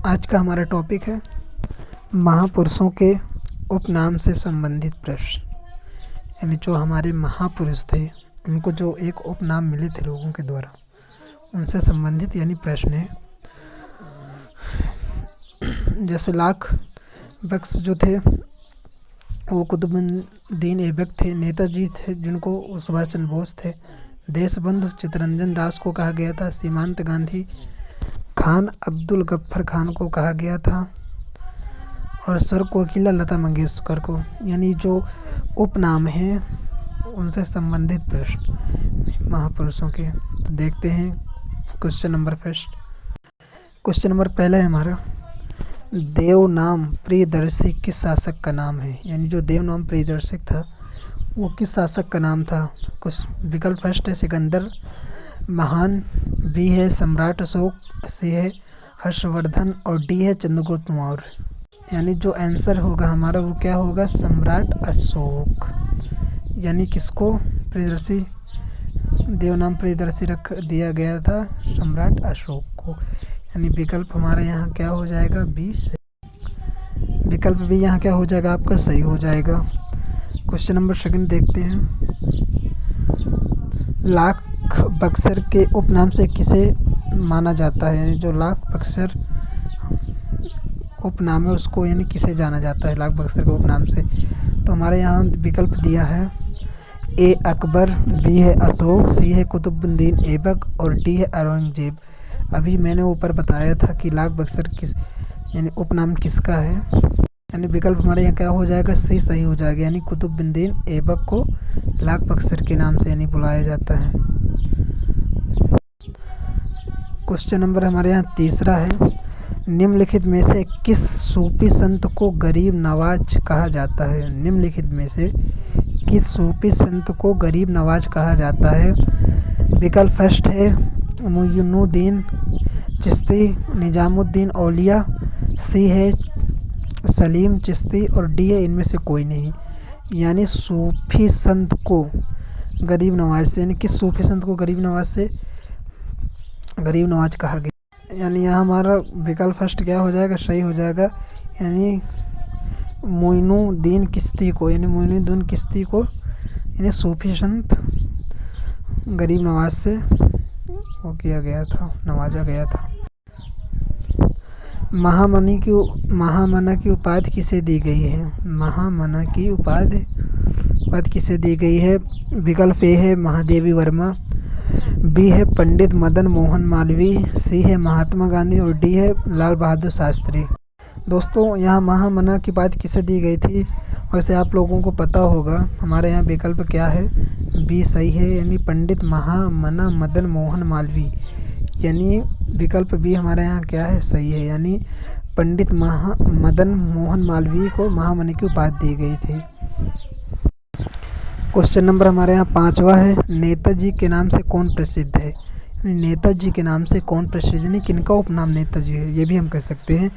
आज का हमारा टॉपिक है महापुरुषों के उपनाम से संबंधित प्रश्न। यानी जो हमारे महापुरुष थे उनको जो एक उपनाम मिले थे लोगों के द्वारा, उनसे संबंधित यानी प्रश्न है। जैसे लाख बख्श जो थे वो कुतुबुद्दीन ऐबक थे। नेताजी थे जिनको सुभाष चंद्र बोस थे। देशबंधु चित्तरंजन दास को कहा गया था। सीमांत गांधी खान अब्दुल गफ्फर खान को कहा गया था। और सर कोकिला लता मंगेशकर को। यानी जो उपनाम हैं उनसे संबंधित प्रश्न महापुरुषों के। तो देखते हैं question number first. Question number पहला है हमारा, देव नाम प्रियदर्शी किस शासक का नाम है? यानी जो देव नाम प्रियदर्शी था वो किस शासक का नाम था? कुछ विकल्प फर्स्ट है सिकंदर महान, बी है सम्राट अशोक, सी है हर्षवर्धन और डी है चंद्रगुप्त मौर्य। यानी जो आंसर होगा हमारा वो क्या होगा? सम्राट अशोक। यानी किसको प्रियदर्शी देव नाम प्रियदर्शी रख दिया गया था? सम्राट अशोक को। यानी विकल्प हमारा यहाँ क्या हो जाएगा? बी सही। विकल्प भी यहाँ क्या हो जाएगा? आपका सही हो जाएगा। क्वेश्चन नंबर सेकंड देखते हैं। लाख बक्सर के उपनाम से किसे माना जाता है? यानी जो लाख बक्सर उपनाम है उसको यानी किसे जाना जाता है लाख बक्सर के उपनाम से? तो हमारे यहाँ विकल्प दिया है, ए अकबर, बी है अशोक, सी है कुतुबुद्दीन ऐबक और डी है औरंगजेब। अभी मैंने ऊपर बताया था कि लाख बक्सर किस यानी उपनाम किसका है। यानी विकल्प हमारे यहाँ क्या हो जाएगा? सी सही हो जाएगा। यानी कुतुबुद्दीन ऐबक को लाख बक्सर के नाम से यानी बुलाया जाता है। क्वेश्चन नंबर हमारे यहाँ तीसरा है, निम्नलिखित में से किस सूफी संत को गरीब नवाज कहा जाता है? निम्नलिखित में से किस सूफी संत को गरीब नवाज कहा जाता है? विकल्प फर्स्ट है मोइनुद्दीन चिश्ती, निजामुद्दीन औलिया, सी है सलीम चिश्ती और डी है इनमें से कोई नहीं। यानी सूफी संत को गरीब नवाज से, यानी किस सूफी संत को गरीब नवाज कहा गया? यानी यहाँ हमारा विकल्प फर्स्ट क्या हो जाएगा? सही हो जाएगा। यानी मोइनुद्दीन चिश्ती को, यानी मोइनुद्दीन चिश्ती को यानी सूफी संत गरीब नवाज से वो किया गया था, नवाजा गया था। महामना की उपाधि किसे दी गई है? महामना की उपाधि किसे दी गई है? विकल्प ए है महादेवी वर्मा, बी है पंडित मदन मोहन मालवीय, सी है महात्मा गांधी और डी है लाल बहादुर शास्त्री। दोस्तों यहाँ महामना की उपाधि किसे दी गई थी? वैसे आप लोगों को पता होगा। हमारे यहाँ विकल्प क्या है? बी सही है। यानी पंडित महामना मदन मोहन मालवीय। यानी विकल्प बी हमारे यहाँ क्या है? सही है। यानी पंडित मदन मोहन मालवीय को महामना की उपाधि दी गई थी। क्वेश्चन नंबर हमारे यहाँ पांचवा है, नेताजी के नाम से कौन प्रसिद्ध है? नेताजी के नाम से कौन प्रसिद्ध नहीं, किनका उपनाम नेताजी है ये भी हम कह सकते हैं।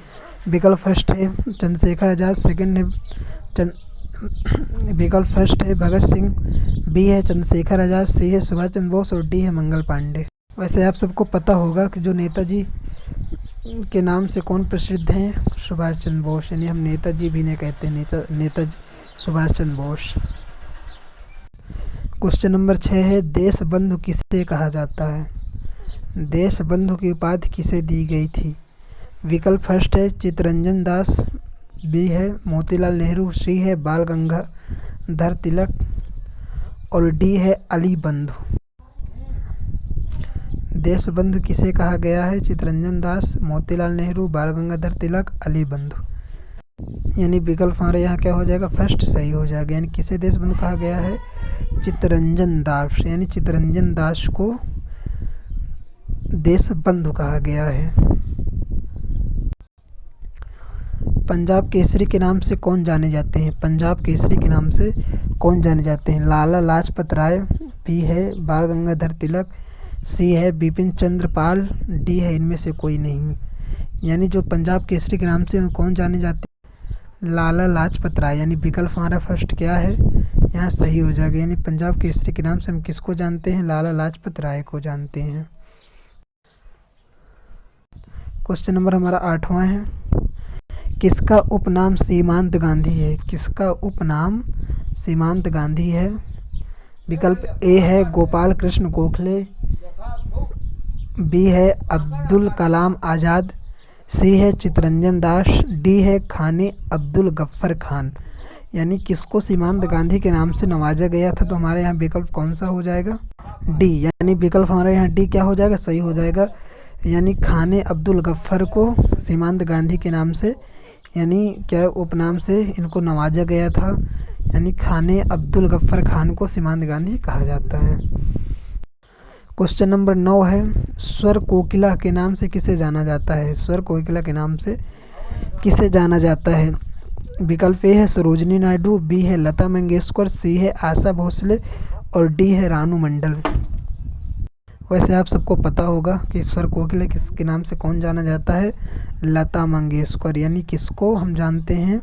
विकल्प फर्स्ट है चंद्रशेखर आज़ाद, सेकंड है विकल्प फर्स्ट है भगत सिंह, बी है चंद्रशेखर आज़ाद, सी है सुभाष चंद्र बोस और डी है मंगल पांडे। वैसे आप सबको पता होगा कि जो नेताजी के नाम से कौन प्रसिद्ध हैं? सुभाष चंद्र बोस। यानी हम नेताजी भी नहीं कहते हैं, नेताजी सुभाष चंद्र बोस। क्वेश्चन नंबर 6 है, देशबंधु किसे कहा जाता है? देशबंधु की उपाधि किसे दी गई थी? विकल्प फर्स्ट है चित्तरंजन दास, बी है मोतीलाल नेहरू, सी है बाल गंगाधर तिलक और डी है अली बंधु। देशबंधु किसे कहा गया है? चित्तरंजन दास, मोतीलाल नेहरू, बाल गंगाधर तिलक, अली बंधु। यानी विकल्प हमारे यहाँ क्या हो जाएगा? फर्स्ट सही हो जाएगा। यानी किसे देशबंधु कहा गया है? चित्तरंजन दास। यानी चित्तरंजन दास को देशबंधु कहा गया है। पंजाब केसरी के नाम से कौन जाने जाते हैं? पंजाब केसरी के नाम से कौन जाने जाते हैं? लाला लाजपत राय, बी है बाल गंगाधर तिलक, सी है बिपिन चंद्र पाल, डी है इनमें से कोई नहीं। यानी जो पंजाब केसरी के नाम से कौन जाने जाते हैं? लाला लाजपत राय। यानी विकल्प हमारा फर्स्ट क्या है? यहाँ सही हो जाएगा। यानी पंजाब केसरी के नाम से हम किसको जानते हैं? लाला लाजपत राय को जानते हैं। क्वेश्चन नंबर हमारा 8वां है, किसका उपनाम सीमांत गांधी है? किसका उपनाम सीमांत गांधी है? विकल्प ए है गोपाल कृष्ण गोखले, बी है अब्दुल कलाम आज़ाद, सी है चित्तरंजन दास, डी है खाने अब्दुल गफ्फर खान। यानी किसको सीमांत गांधी के नाम से नवाजा गया था? तो हमारे यहाँ विकल्प कौन सा हो जाएगा? डी। यानी विकल्प हमारे यहाँ डी क्या हो जाएगा? सही हो जाएगा। यानी खाने अब्दुल गफ्फर को सीमांत गांधी के नाम से यानी क्या उपनाम से इनको नवाजा गया था। यानी खाने अब्दुल गफ्फर खान को सीमांत गांधी कहा जाता है। क्वेश्चन नंबर 9 है, स्वर कोकिला के नाम से किसे जाना जाता है? स्वर कोकिला के नाम से किसे जाना जाता है? विकल्प ए है सरोजनी नायडू, बी है लता मंगेशकर, सी है आशा भोसले और डी है रानू मंडल। वैसे आप सबको पता होगा कि स्वर कोकिला किसके नाम से कौन जाना जाता है? लता मंगेशकर। यानी किसको हम जानते हैं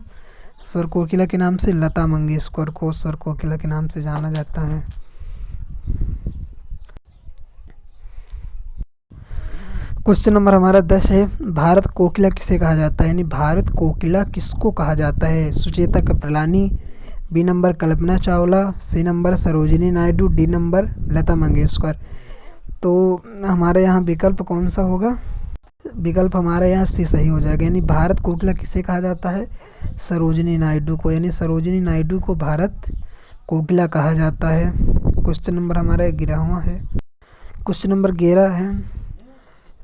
स्वर कोकिला के नाम से? लता मंगेशकर को स्वर कोकिला के नाम से जाना जाता है। क्वेश्चन नंबर हमारा 10 है, भारत कोकिला किसे कहा जाता है? यानी भारत कोकिला किसको कहा जाता है? Sucheta Kripalani, B number Kalpana Chawla, C number Sarojini Naidu, D number Lata Mangeshkar. तो हमारे यहाँ विकल्प कौन सा होगा? विकल्प हमारे यहाँ सी सही हो जाएगा। यानी भारत कोकिला किसे कहा जाता है? सरोजिनी नायडू को। यानी सरोजिनी नायडू को भारत कोकिला कहा जाता है। क्वेश्चन नंबर हमारा 11वां है। क्वेश्चन नंबर 11 है,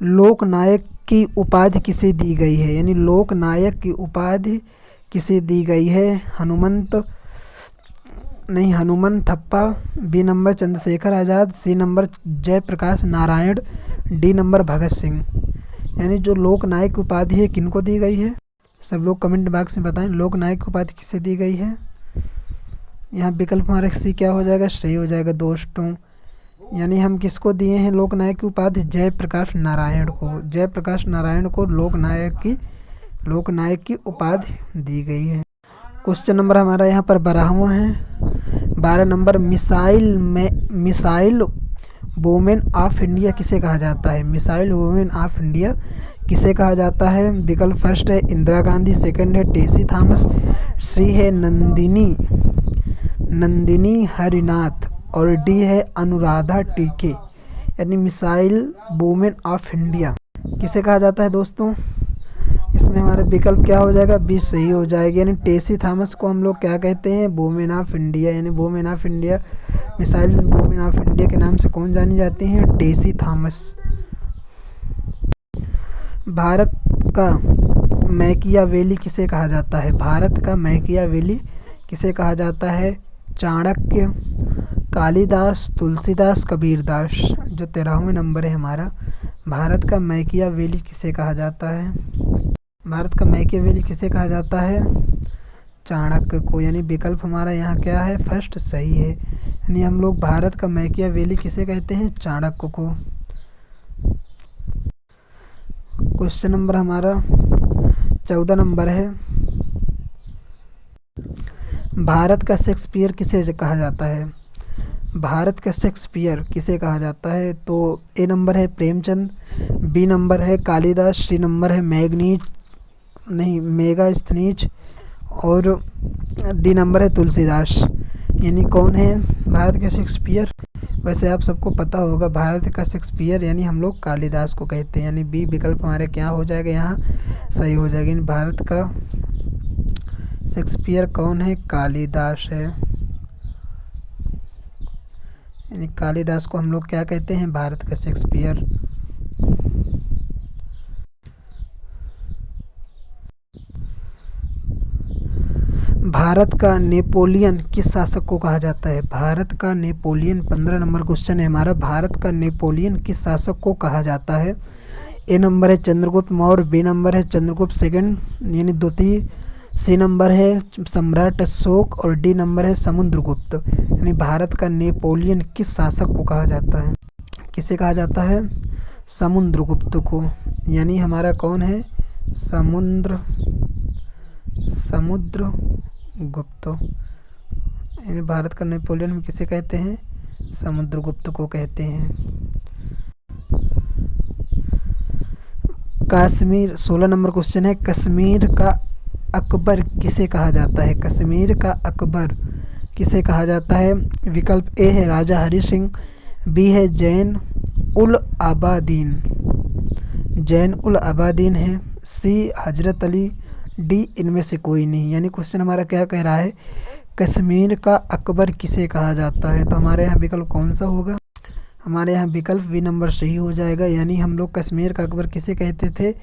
लोकनायक की उपाधि किसे दी गई है? यानी लोकनायक की उपाधि किसे दी गई है? Hanumanthappa, B number Chandrashekhar Azad, C number Jayaprakash Narayan, D number Bhagat Singh. यानी जो लोकनायक उपाधि है किनको दी गई है? सब लोग कमेंट बॉक्स में बताएं लोकनायक उपाधि किसे दी गई है। यहाँ विकल्प हमारा सी क्या हो जाएगा? सही हो जाएगा दोस्तों। यानी हम किसको दिए हैं लोकनायक की उपाधि? जयप्रकाश नारायण को। जयप्रकाश नारायण को लोकनायक की उपाधि दी गई है। क्वेश्चन नंबर हमारा यहाँ पर 12वां है। 12 number, missile women of India किसे कहा जाता है? मिसाइल वुमेन ऑफ इंडिया किसे कहा जाता है? विकल्प फर्स्ट है इंदिरा गांधी, सेकंड है टेसी थॉमस, सी है नंदिनी हरिनाथ और डी है अनुराधा टीके। यानी मिसाइल वुमेन ऑफ इंडिया किसे कहा जाता है दोस्तों? इसमें हमारे विकल्प क्या हो जाएगा? बी सही हो जाएगा। यानी टेसी थॉमस को हम लोग क्या कहते हैं? Women of India. यानी women of India, missile women of India के नाम से कौन जानी जाती हैं? टेसी थॉमस। भारत का मैकियावेली किसे कहा जाता है? भारत का मैकियावेली किसे कहा जाता है? चाणक्य, कालिदास, तुलसीदास, कबीरदास। जो 13वें नंबर है हमारा, भारत का मैकियावेली किसे कहा जाता है? भारत का मैकियावेली किसे कहा जाता है? चाणक्य को। यानी विकल्प हमारा यहाँ क्या है? फर्स्ट सही है। यानी हम लोग भारत का मैकियावेली किसे कहते हैं? चाणक्य को। क्वेश्चन नंबर हमारा 14 नंबर है, भारत का शेक्सपियर किसे कहा जाता है? भारत का शेक्सपियर किसे कहा जाता है? तो ए नंबर है प्रेमचंद, बी नंबर है कालिदास, सी नंबर है मेगास्थनीज और डी नंबर है तुलसीदास। यानी कौन है भारत का शेक्सपियर? वैसे आप सबको पता होगा भारत का शेक्सपियर यानी हम लोग कालिदास को कहते हैं। यानी बी विकल्प हमारे क्या हो जाएगा? यहाँ सही हो जाएगा। यानी भारत का शेक्सपियर कौन है? कालिदास है। यानी कालिदास को हम लोग क्या कहते हैं? भारत का शेक्सपियर। भारत का नेपोलियन किस शासक को कहा जाता है? भारत का नेपोलियन 15 नंबर क्वेश्चन है हमारा। भारत का नेपोलियन किस शासक को कहा जाता है? ए नंबर है चंद्रगुप्त मौर्य, बी नंबर है चंद्रगुप्त सेकंड यानी द्वितीय, सी नंबर है सम्राट अशोक और डी नंबर है समुद्रगुप्त। यानी भारत का नेपोलियन किस शासक को कहा जाता है? किसे कहा जाता है? समुद्रगुप्त को। यानी हमारा कौन है? समुद्रगुप्त। यानी भारत का नेपोलियन में किसे कहते हैं? समुद्रगुप्त को कहते हैं। कश्मीर 16 नंबर क्वेश्चन है, कश्मीर का अकबर किसे कहा जाता है? कश्मीर का अकबर किसे कहा जाता है? विकल्प ए है राजा हरि सिंह, बी है जैन उल आबादीन, जैन उल आबादीन है, सी हजरत अली, डी इनमें से कोई नहीं। यानी क्वेश्चन हमारा क्या कह रहा है, कश्मीर का अकबर किसे कहा जाता है? तो हमारे यहाँ विकल्प कौन सा होगा? हमारे यहाँ विकल्प बी नंबर सही हो जाएगा। यानी हम लोग कश्मीर का अकबर किसे कहते थे?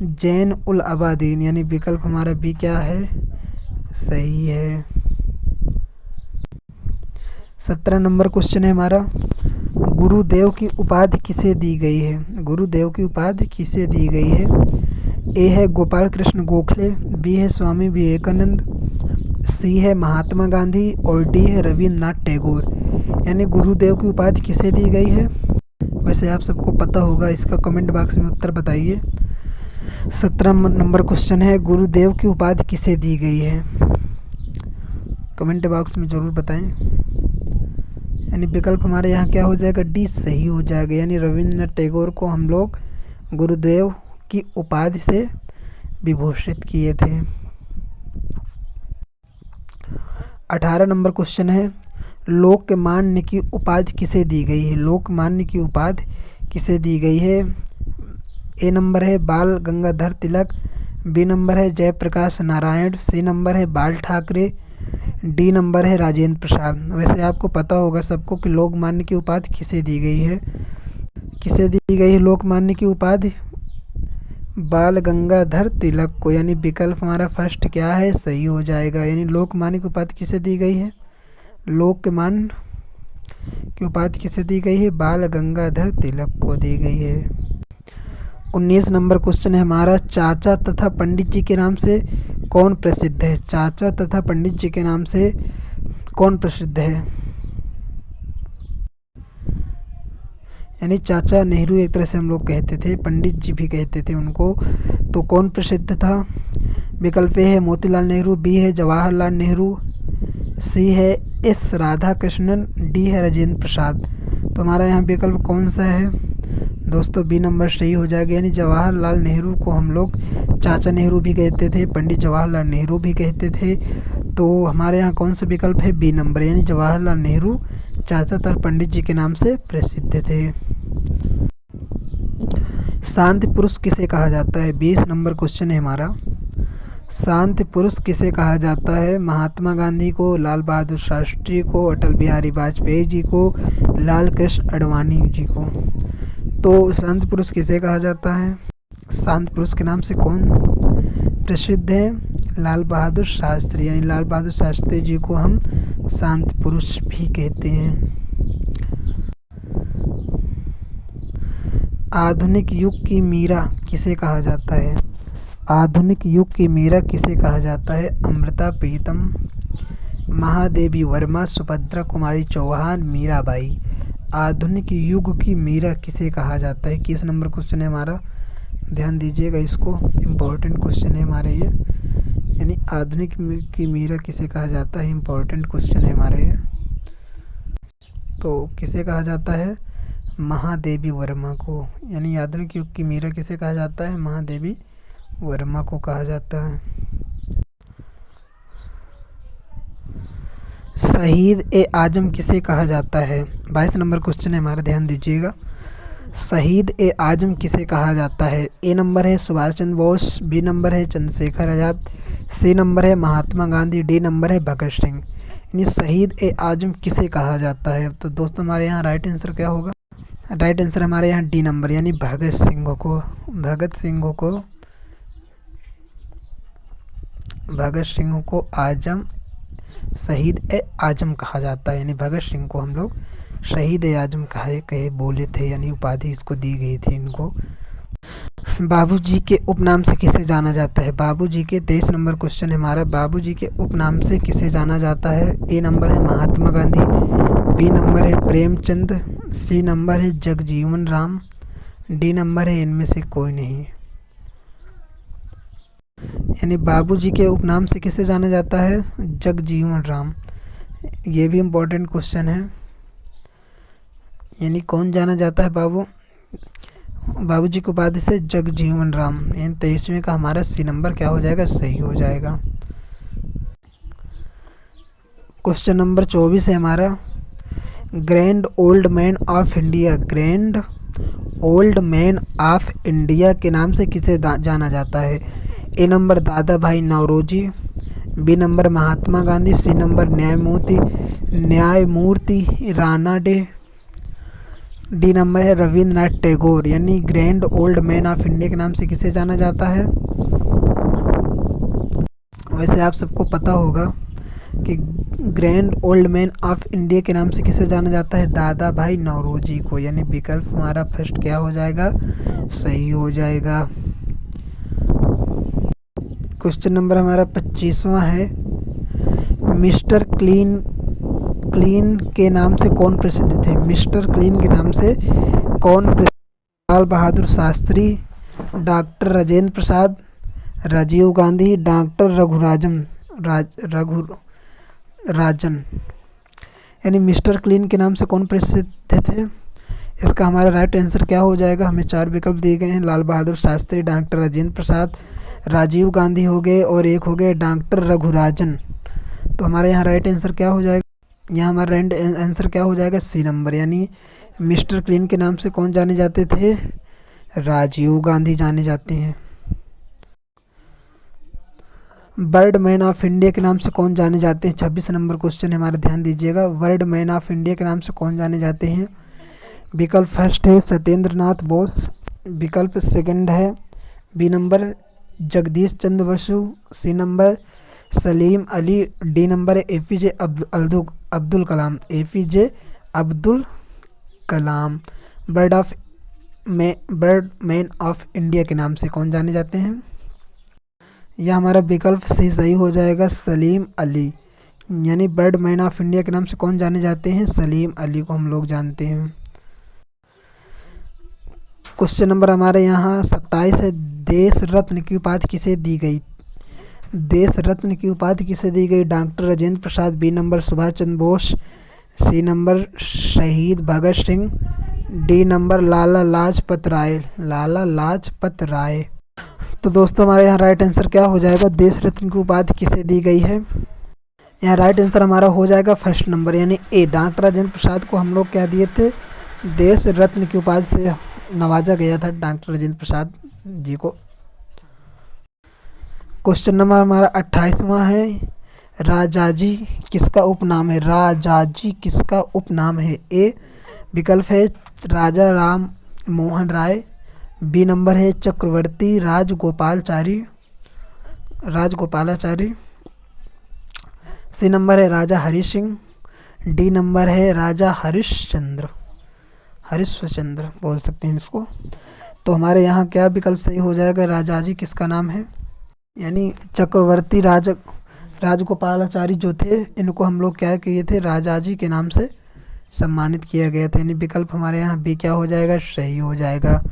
जैन उल आबादीन। यानी विकल्प हमारा बी क्या है? सही है। 17 नंबर क्वेश्चन है हमारा, गुरुदेव की उपाधि किसे दी गई है? गुरुदेव की उपाधि किसे दी गई है? ए है गोपाल कृष्ण गोखले, बी है स्वामी विवेकानंद, सी है महात्मा गांधी और डी है रविन्द्रनाथ टैगोर। यानी गुरुदेव की उपाधि किसे दी गई है? वैसे आप सबको पता होगा, इसका कमेंट बॉक्स में उत्तर बताइए। 17 नंबर क्वेश्चन है, गुरुदेव की उपाधि किसे दी गई है? कमेंट बॉक्स में ज़रूर बताएं। यानी विकल्प हमारे यहाँ क्या हो जाएगा? डी सही हो जाएगा। यानी रविन्द्रनाथ टैगोर को हम लोग गुरुदेव की उपाधि से विभूषित किए थे। 18 नंबर क्वेश्चन है, लोकमान्य की उपाधि किसे दी गई है? लोकमान्य की उपाधि किसे दी गई है? ए नंबर है बाल गंगाधर तिलक, बी नंबर है जयप्रकाश नारायण, सी नंबर है बाल ठाकरे, डी नंबर है राजेंद्र प्रसाद। वैसे आपको पता होगा सबको कि लोकमान्य की उपाधि किसे दी गई है? किसे दी गई है लोकमान्य की उपाधि? बाल गंगाधर तिलक को। यानी विकल्प हमारा फर्स्ट क्या है? सही हो जाएगा। यानी लोकमान्य की उपाधि किसे दी गई है? लोकमान्य की उपाधि किसे दी गई है? बाल गंगाधर तिलक को दी गई है। 19 नंबर क्वेश्चन है हमारा, चाचा तथा पंडित जी के नाम से कौन प्रसिद्ध है? चाचा तथा पंडित जी के नाम से कौन प्रसिद्ध है? यानी चाचा नेहरू एक तरह से हम लोग कहते थे, पंडित जी भी कहते थे उनको, तो कौन प्रसिद्ध था? विकल्प ए है मोतीलाल नेहरू, बी है जवाहरलाल नेहरू, सी है एस राधा कृष्णन, डी है राजेंद्र प्रसाद। तो हमारा यहाँ विकल्प कौन सा है दोस्तों? बी नंबर सही हो जाएगा। यानी जवाहरलाल नेहरू को हम लोग चाचा नेहरू भी कहते थे, पंडित जवाहरलाल नेहरू भी कहते थे। तो हमारे यहाँ कौन सा विकल्प है? B number. यानी जवाहरलाल नेहरू चाचा तथा पंडित जी के नाम से प्रसिद्ध थे। शांति पुरुष किसे कहा जाता है? 20 नंबर क्वेश्चन है हमारा, शांति पुरुष किसे कहा जाता है? महात्मा गांधी को, लाल बहादुर शास्त्री को, अटल बिहारी वाजपेयी जी को, लाल कृष्ण आडवाणी जी को। तो शांति पुरुष किसे कहा जाता है? शांति पुरुष के नाम से कौन प्रसिद्ध है? लाल बहादुर शास्त्री। यानी लाल बहादुर शास्त्री जी को हम शांति पुरुष भी कहते हैं। आधुनिक युग की मीरा किसे कहा जाता है? आधुनिक युग की मीरा किसे कहा जाता है? अमृता प्रीतम, महादेवी वर्मा, सुभद्रा कुमारी चौहान, मीराबाई। आधुनिक युग की मीरा किसे कहा जाता है? 21 नंबर क्वेश्चन है हमारा, ध्यान दीजिएगा इसको, इम्पोर्टेंट क्वेश्चन है हमारे ये। यानी आधुनिक की मीरा किसे कहा जाता है? इम्पोर्टेंट क्वेश्चन है हमारे ये। तो किसे कहा जाता है? महादेवी वर्मा को। यानी आधुनिक युग की मीरा किसे कहा जाता है? महादेवी वर्मा को कहा जाता है। शहीद ए आजम किसे कहा जाता है? 22 नंबर क्वेश्चन है हमारा, ध्यान दीजिएगा। शहीद ए आजम किसे कहा जाता है? ए नंबर है सुभाष चंद्र बोस, बी नंबर है चंद्रशेखर आज़ाद, सी नंबर है महात्मा गांधी, डी नंबर है भगत सिंह। यानी शहीद ए आजम किसे कहा जाता है? तो दोस्तों हमारे यहाँ राइट आंसर क्या होगा? राइट आंसर हमारे यहाँ डी नंबर, यानी भगत सिंह को आजम, शहीद ए आजम कहा जाता है। यानी भगत सिंह को हम लोग शहीद ए आजम कहे बोले थे, यानी उपाधि इसको दी गई थी इनको। बाबूजी के उपनाम से किसे जाना जाता है? बाबूजी के 23 नंबर क्वेश्चन है हमारा, बाबूजी के उपनाम से किसे जाना जाता है? ए नंबर है महात्मा गांधी, बी नंबर है प्रेमचंद, सी नंबर है जगजीवन राम, डी नंबर है इनमें से कोई नहीं। यानी बाबूजी के उपनाम से किसे जाना जाता है? जगजीवन राम। ये भी इम्पोर्टेंट क्वेश्चन है। यानी कौन जाना जाता है बाबूजी की उपाधि से जगजीवन राम। इन 23वें का हमारा सी नंबर क्या हो जाएगा, सही हो जाएगा। क्वेश्चन नंबर 24 है हमारा, grand old man of India, grand old man of India के नाम से किसे जाना जाता है? ए नंबर दादा भाई नौरोजी, बी नंबर महात्मा गांधी, सी नंबर न्यायमूर्ति राणा डे, डी नंबर है रविंद्रनाथ टैगोर। यानी grand old man of India के नाम से किसे जाना जाता है? वैसे आप सबको पता होगा कि grand old man of India के नाम से किसे जाना जाता है? दादा भाई नौरोजी को। यानी विकल्प हमारा फर्स्ट क्या हो जाएगा, सही हो जाएगा। क्वेश्चन नंबर हमारा 25वां है, मिस्टर क्लीन के नाम से कौन प्रसिद्ध थे? मिस्टर क्लीन के नाम से कौन प्रसिद्ध? Lal Bahadur Shastri, doctor Rajendra Prasad, Rajiv Gandhi, doctor Raghurajan. यानी मिस्टर क्लीन के नाम से कौन प्रसिद्ध थे? इसका हमारा राइट आंसर क्या हो जाएगा? हमें 4 विकल्प दिए गए हैं, लाल बहादुर शास्त्री, डॉक्टर राजेंद्र प्रसाद, राजीव गांधी हो गए और एक हो गए डॉक्टर रघुराजन। तो हमारे यहाँ राइट आंसर क्या हो जाएगा? यहाँ हमारा राइट आंसर क्या हो जाएगा, सी नंबर। यानी मिस्टर क्लीन के नाम से कौन जाने जाते थे? राजीव गांधी जाने जाते हैं। बर्ड मैन ऑफ इंडिया के नाम से कौन जाने जाते हैं? 26 नंबर क्वेश्चन हमारा, ध्यान दीजिएगा। बर्ड मैन ऑफ इंडिया के नाम से कौन जाने जाते हैं? विकल्प फर्स्ट है सत्येंद्र नाथ बोस, विकल्प सेकंड है B number Jagdish Chandra Basu, C number Salim Ali, D number है APJ Abdul Kalam, APJ Abdul Kalam. Bird man of India के नाम से कौन जाने जाते हैं? यह हमारा विकल्प सही हो जाएगा, सलीम अली। यानी बर्ड मैन ऑफ इंडिया के नाम से कौन जाने जाते हैं? सलीम अली को हम लोग जानते हैं। क्वेश्चन नंबर हमारे यहाँ 27 है, देश रत्न की उपाधि किसे दी गई? देश रत्न की उपाधि किसे दी गई? Doctor Rajendra Prasad, B number Subhash Chandra Bose, सी नंबर शहीद भगत सिंह, डी नंबर लाला लाजपत राय। तो दोस्तों हमारे यहाँ राइट आंसर क्या हो जाएगा? देश रत्न की उपाधि किसे दी गई है? यहाँ राइट आंसर हमारा हो जाएगा फर्स्ट नंबर, यानी ए, डॉक्टर राजेंद्र प्रसाद को हम लोग क्या दिए थे? देश रत्न की उपाधि से नवाजा गया था डॉक्टर राजेंद्र प्रसाद जी को। क्वेश्चन नंबर हमारा 28वां है, राजाजी किसका उपनाम है? राजाजी किसका उपनाम है? ए विकल्प है राजा राम मोहन राय, बी नंबर है चक्रवर्ती राजगोपालाचारी, सी नंबर है राजा हरि सिंह, डी नंबर है राजा हरिश्चंद्र बोल सकते हैं इसको। तो हमारे यहाँ क्या विकल्प सही हो जाएगा? राजाजी किसका नाम है? यानी चक्रवर्ती राजगोपालाचारी जो थे, इनको हम लोग क्या किए थे? राजाजी के नाम से सम्मानित किया गया था। यानी विकल्प हमारे यहाँ बी क्या हो जाएगा? सही हो जाएगा।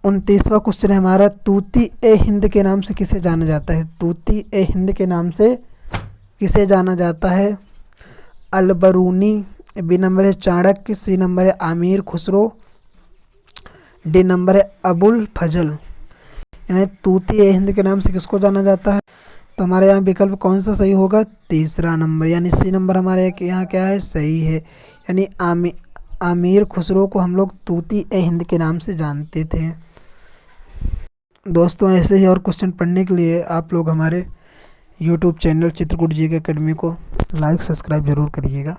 उनतीसवां क्वेश्चन है हमारा, तूती ए हिंद के नाम से किसे जाना जाता है? तूती ए हिंद के नाम से किसे जाना जाता है? अलबरूनी, बी नंबर है चाणक्य, सी नंबर है आमिर खुसरो, डी नंबर है अबुल फजल। यानी तूती ए हिंद के नाम से किसको जाना जाता है? तो हमारे यहाँ विकल्प कौन सा सही होगा? तीसरा नंबर, यानी सी नंबर हमारे यहाँ क्या है? सही है। यानी आमिर खुसरो को हम लोग तूती ए हिंद के नाम से जानते थे। दोस्तों ऐसे ही और क्वेश्चन पढ़ने के लिए आप लोग हमारे YouTube चैनल चित्रकूट जी के अकेडमी को लाइक सब्सक्राइब जरूर करिएगा।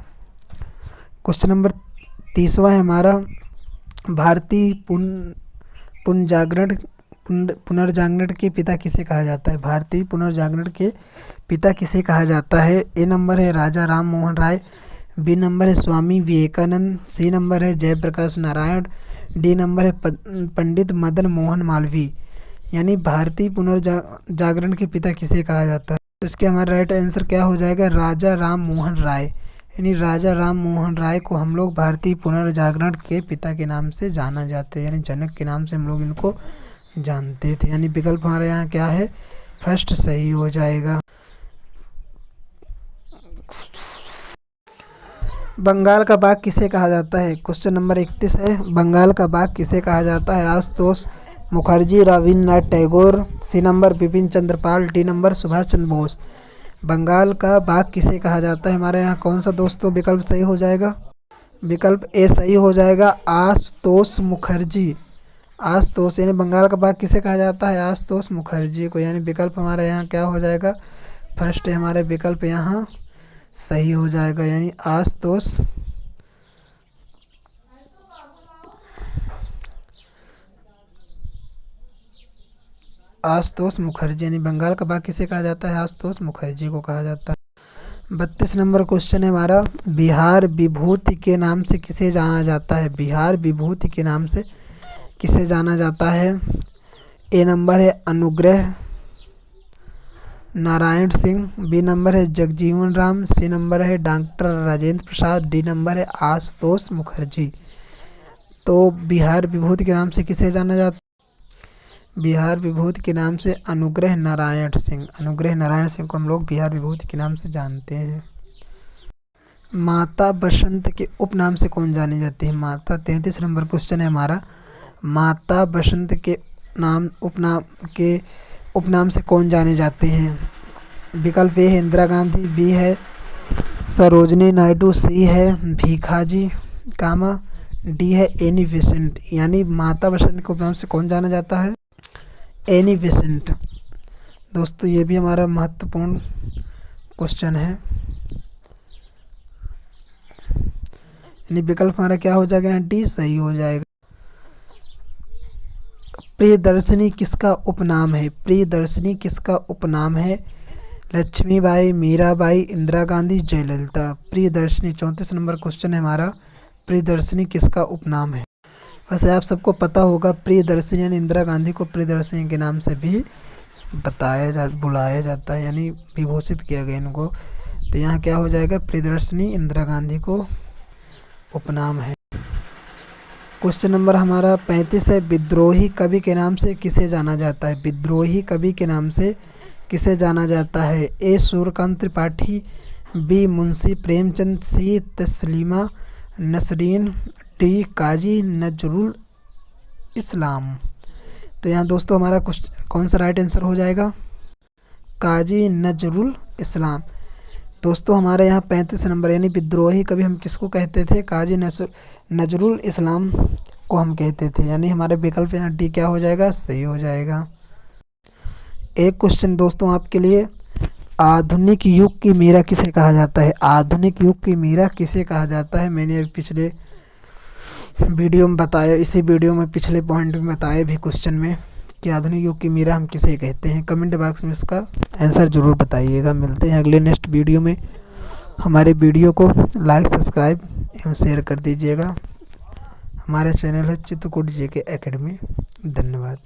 क्वेश्चन नंबर 30वां है हमारा, भारतीय पुनर्जागरण के पिता किसे कहा जाता है? भारतीय पुनर्जागरण के पिता किसे कहा जाता है? ए नंबर है राजा राम मोहन राय, बी नंबर है स्वामी विवेकानंद, सी नंबर है जयप्रकाश नारायण, डी नंबर है पंडित मदन मोहन मालवीय। यानी भारतीय पुनर्जागरण के पिता किसे कहा जाता है? तो इसके हमारा राइट आंसर क्या हो जाएगा? राजा राम मोहन राय। यानी राजा राम मोहन राय को हम लोग भारतीय पुनर्जागरण के पिता के नाम से जाना जाते हैं, यानी जनक के नाम से हम लोग इनको जानते थे। यानी विकल्प हमारे यहाँ क्या है? फर्स्ट सही हो जाएगा। बंगाल का बाग किसे कहा जाता है? क्वेश्चन नंबर 31 है, बंगाल का बाग किसे कहा जाता है? आशुतोष मुखर्जी, रविन्द्रनाथ टैगोर, सी number Bipin Chandra Pal, D number Subhash Chandra Bose. Bengal का बाग किसे कहा जाता है? हमारे यहाँ कौन सा दोस्तों विकल्प सही हो जाएगा? विकल्प ए सही हो जाएगा, आशुतोष मुखर्जी। आशुतोष यानी बंगाल का बाग किसे कहा जाता है? आशुतोष मुखर्जी को। यानी विकल्प हमारे यहाँ क्या हो जाएगा? फर्स्ट है हमारे विकल्प यहाँ सही हो जाएगा, यानी आशुतोष मुखर्जी। यानी बंगाल का बाग किसे कहा जाता है? आशुतोष मुखर्जी को कहा जाता है। 32 नंबर क्वेश्चन है हमारा, बिहार विभूति के नाम से किसे जाना जाता है? बिहार विभूति के नाम से किसे जाना जाता है? ए नंबर है अनुग्रह नारायण सिंह, बी नंबर है जगजीवन राम, सी नंबर है doctor Rajendra Prasad, D number है आशुतोष मुखर्जी। तो बिहार विभूति के नाम से किसे जाना जाता है? बिहार विभूति के नाम से अनुग्रह नारायण सिंह। अनुग्रह नारायण सिंह को हम लोग बिहार विभूति के नाम से जानते हैं। माता बसंत के उपनाम से कौन जानी जाती है? माता 33 नंबर क्वेश्चन है हमारा, माता बसंत के उपनाम से कौन जाने जाते हैं? विकल्प ए है इंदिरा गांधी, बी है सरोजनी नायडू, सी है भीखाजी कामा, डी है एनी बेसेंट। यानी माता बसंत के उपनाम से कौन जाना जाता है? Annie Besant. दोस्तों ये भी हमारा महत्वपूर्ण क्वेश्चन है। यानी विकल्प हमारा क्या हो जाएगा? डी सही हो जाएगा। प्रियदर्शनी किसका उपनाम है? प्रियदर्शनी किसका उपनाम है? लक्ष्मीबाई, मीराबाई, इंदिरा गांधी, जयललिता। प्रियदर्शनी 34 नंबर क्वेश्चन है हमारा, प्रियदर्शनी किसका उपनाम है? वैसे आप सबको पता होगा प्रियदर्शनी यानी इंदिरा गांधी को प्रियदर्शनी के नाम से भी बुलाया जाता है, यानी विभूषित किया गया इनको। तो यहाँ क्या हो जाएगा? प्रियदर्शनी इंदिरा गांधी को उपनाम है। क्वेश्चन नंबर हमारा 35 है, विद्रोही कवि के नाम से किसे जाना जाता है? विद्रोही कवि के नाम से किसे जाना जाता है? ए सूर्यकांत त्रिपाठी, बी मुंशी प्रेमचंद, सी तस्लीमा नसरीन, डी काजी नजरुल इस्लाम। तो यहाँ दोस्तों हमारा कौन सा राइट आंसर हो जाएगा? काजी नजरुल इस्लाम। दोस्तों हमारे यहाँ 35 नंबर यानी विद्रोही कवि हम किसको कहते थे? काजी नजरुल इस्लाम को हम कहते थे। यानी हमारे विकल्प यहाँ डी क्या हो जाएगा? सही हो जाएगा। एक क्वेश्चन दोस्तों आपके लिए, आधुनिक युग की मीरा किसे कहा जाता है? आधुनिक युग की मीरा किसे कहा जाता है? मैंने पिछले वीडियो में बताया, इसी वीडियो में पिछले पॉइंट में बताया भी क्वेश्चन में कि आधुनिक युग की मीरा हम किसे कहते हैं। कमेंट बॉक्स में इसका आंसर ज़रूर बताइएगा। मिलते हैं अगले नेक्स्ट वीडियो में। हमारे वीडियो को लाइक, सब्सक्राइब एवं शेयर कर दीजिएगा। हमारा चैनल है चित्रकूट JK एकेडमी। धन्यवाद।